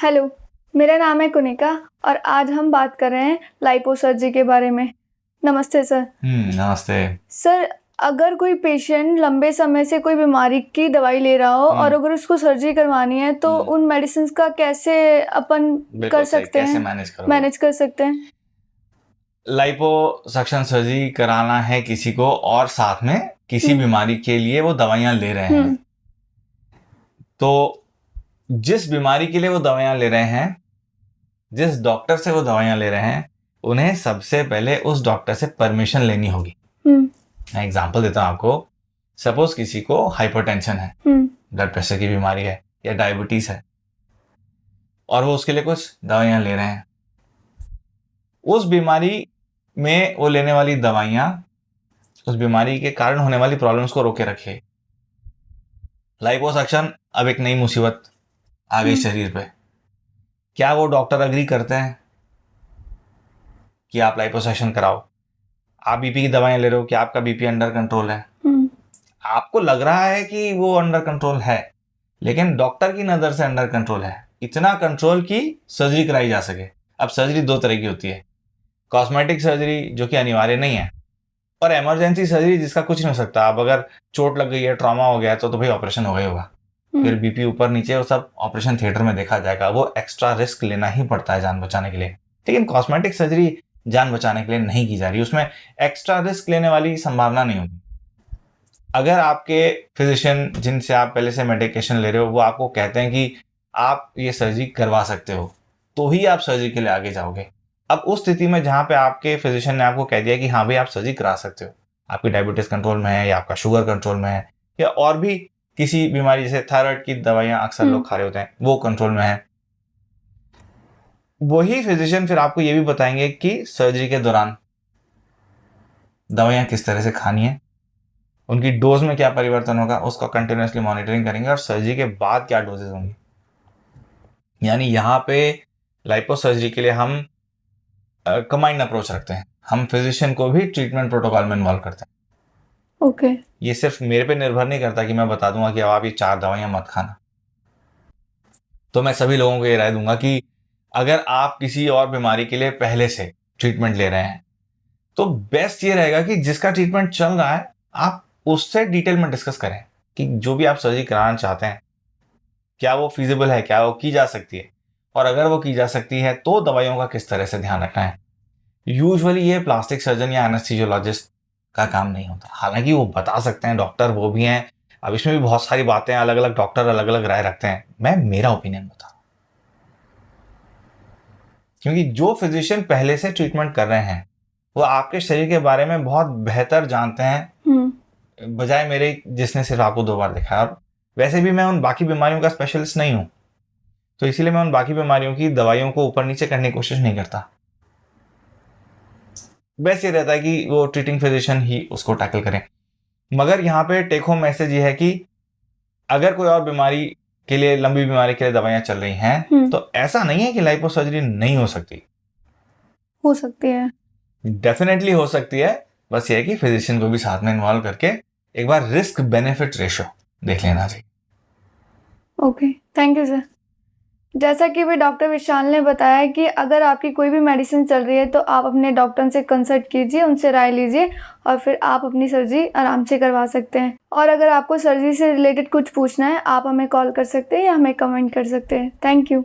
Hello, मेरा नाम है कुनिका और आज हम बात कर रहे हैं लाइपोसर्जरी के बारे में। नमस्ते सर। नमस्ते। सर, अगर कोई पेशेंट लंबे समय से कोई बीमारी की दवाई ले रहा हो और अगर उसको सर्जरी करवानी है तो उन मेडिसिन का कैसे अपन कर सकते हैं, मैनेज कर सकते हैं? लाइपोसक्शन सर्जरी कराना है किसी को और साथ में किसी बीमारी के लिए वो दवाइयां ले रहे हैं, तो जिस बीमारी के लिए वो दवाइयां ले रहे हैं, जिस डॉक्टर से वो दवाइयां ले रहे हैं, उन्हें सबसे पहले उस डॉक्टर से परमिशन लेनी होगी। मैं एग्जांपल देता हूं आपको। सपोज किसी को हाइपरटेंशन है, ब्लड प्रेशर की बीमारी है या डायबिटीज है और वो उसके लिए कुछ दवाइयां ले रहे हैं। उस बीमारी में वो लेने वाली दवाइयां उस बीमारी के कारण होने वाली प्रॉब्लम्स को रोके रखे। लाइपोसक्शन अब एक नई मुसीबत आ गई शरीर पे। क्या वो डॉक्टर अग्री करते हैं कि आप लाइपोसक्शन कराओ? आप बीपी की दवाइयां ले रहे हो, क्या आपका बीपी अंडर कंट्रोल है? आपको लग रहा है कि वो अंडर कंट्रोल है, लेकिन डॉक्टर की नजर से अंडर कंट्रोल है, इतना कंट्रोल कि सर्जरी कराई जा सके। अब सर्जरी दो तरह की होती है, कॉस्मेटिक सर्जरी जो कि अनिवार्य नहीं है, और इमरजेंसी सर्जरी जिसका कुछ नहीं हो सकता। अब अगर चोट लग गई है, ट्रॉमा हो गया तो भाई ऑपरेशन हो गया होगा, फिर बीपी ऊपर नीचे वो सब ऑपरेशन थिएटर में देखा जाएगा। वो एक्स्ट्रा रिस्क लेना ही पड़ता है जान बचाने के लिए। लेकिन कॉस्मेटिक सर्जरी जान बचाने के लिए नहीं की जा रही, उसमें एक्स्ट्रा रिस्क लेने वाली संभावना नहीं होती। अगर आपके फिजिशियन जिनसे आप पहले से मेडिकेशन ले रहे हो वो आपको कहते हैं कि आप ये सर्जरी करवा सकते हो, तो ही आप सर्जरी के लिए आगे जाओगे। अब उस स्थिति में जहां पे आपके फिजिशियन ने आपको कह दिया कि हाँ भाई आप सर्जरी करा सकते हो, आपकी डायबिटीज कंट्रोल में है या आपका शुगर कंट्रोल में है या और भी किसी बीमारी जैसे थायराइड की दवाइयां अक्सर लोग खा रहे होते हैं वो कंट्रोल में है, वही फिजिशियन फिर आपको ये भी बताएंगे कि सर्जरी के दौरान दवाइयां किस तरह से खानी है, उनकी डोज में क्या परिवर्तन होगा, उसका कंटिन्यूसली मॉनिटरिंग करेंगे, और सर्जरी के बाद क्या डोजेज होंगी। यानी यहाँ पे लाइपो सर्जरी के लिए हम कंबाइंड अप्रोच रखते हैं। हम फिजिशियन को भी ट्रीटमेंट प्रोटोकॉल में इन्वॉल्व करते हैं। ओके। ये सिर्फ मेरे पे निर्भर नहीं करता कि मैं बता दूंगा कि अब आप ये 4 दवाइयां मत खाना। तो मैं सभी लोगों को ये राय दूंगा कि अगर आप किसी और बीमारी के लिए पहले से ट्रीटमेंट ले रहे हैं तो बेस्ट ये रहेगा कि जिसका ट्रीटमेंट चल रहा है आप उससे डिटेल में डिस्कस करें कि जो भी आप सर्जरी कराना चाहते हैं क्या वो फिजिबल है, क्या वो की जा सकती है, और अगर वो की जा सकती है तो दवाइयों का किस तरह से ध्यान रखना है। यूजुअली ये प्लास्टिक सर्जन या एनेस्थीसियोलॉजिस्ट का काम नहीं होता, हालांकि वो बता सकते हैं, डॉक्टर वो भी हैं। अब इसमें भी बहुत सारी बातें, अलग अलग डॉक्टर अलग अलग राय रखते हैं। मैं मेरा ओपिनियन बता, क्योंकि जो फिजिशियन पहले से ट्रीटमेंट कर रहे हैं वो आपके शरीर के बारे में बहुत बेहतर जानते हैं बजाय मेरे जिसने सिर्फ आपको 2 बार देखा। और वैसे भी मैं उन बाकी बीमारियों का स्पेशलिस्ट नहीं हूं, तो इसीलिए मैं उन बाकी बीमारियों की दवाइयों को ऊपर नीचे करने की कोशिश नहीं करता। बेस्ट ये रहता है कि वो ट्रीटिंग फिजिशियन ही उसको टैकल करें। मगर यहाँ पे टेक होम मैसेज ये है कि अगर कोई और बीमारी के लिए, लंबी बीमारी के लिए दवाइयां चल रही हैं तो ऐसा नहीं है कि लाइपो सर्जरी नहीं हो सकती। हो सकती है, डेफिनेटली हो सकती है। बस ये है कि फिजिशियन को भी साथ में इन्वॉल्व करके एक बार रिस्क बेनिफिट रेशो देख लेना चाहिए। Okay, thank you sir. जैसा कि भी डॉक्टर विशाल ने बताया कि अगर आपकी कोई भी मेडिसिन चल रही है तो आप अपने डॉक्टर से कंसल्ट कीजिए, उनसे राय लीजिए और फिर आप अपनी सर्जरी आराम से करवा सकते हैं। और अगर आपको सर्जरी से रिलेटेड कुछ पूछना है आप हमें कॉल कर सकते हैं या हमें कमेंट कर सकते हैं। Thank you.